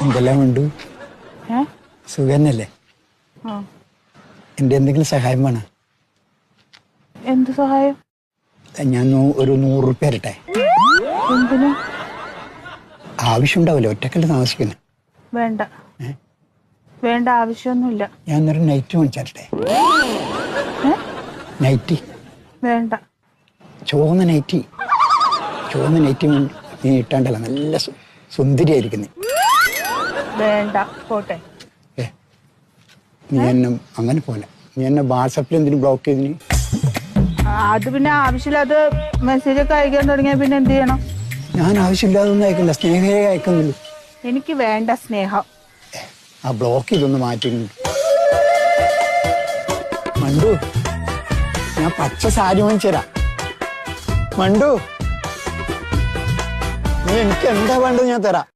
എന്തെല്ലാം ഉണ്ട്? സുഖന്നല്ലേ? എൻ്റെ എന്തെങ്കിലും സഹായം വേണം? എന്ത് സഹായം? ഞാൻ ഒരു 100 റുപ്യ തരട്ടെ. എന്തിനു? ആവശ്യമുണ്ടാവില്ല, ഒറ്റക്കല്ല താമസിക്കുന്നു. വേണ്ട വേണ്ട, ആവശ്യമൊന്നുമില്ല. ഞാൻ ഒരു നൈറ്റ് മേടിച്ചേ. നൈറ്റി വേണ്ട. ചുവന്ന നൈറ്റി നീ ഇട്ടാണ്ടല്ല, നല്ല സുന്ദരിയായിരിക്കുന്നു. വേണ്ട, പോട്ടെ. നീ എന്നെ അങ്ങനെ പോലെ നീ എന്നെ വാട്സപ്പിൽ എന്തിനും ബ്ലോക്ക് ചെയ്തിന്? അത് പിന്നെ ആവശ്യമില്ലാതെ മെസ്സേജ് ഒക്കെ അയക്കാൻ തുടങ്ങിയ പിന്നെ എന്ത് ചെയ്യണം? ഞാൻ ആവശ്യമില്ലാതൊന്നും അയക്കില്ല, സ്നേഹയെ അയക്കുന്നുള്ളൂ. എനിക്ക് വേണ്ട സ്നേഹം. ആ ബ്ലോക്ക് ചെയ്തൊന്ന് മാറ്റുന്നു. മണ്ടു, ഞാൻ പച്ച സാരി വാങ്ങിച്ചുതരാം. മണ്ടു, നീ എനിക്ക് എന്താ വേണ്ടത് ഞാൻ തരാം.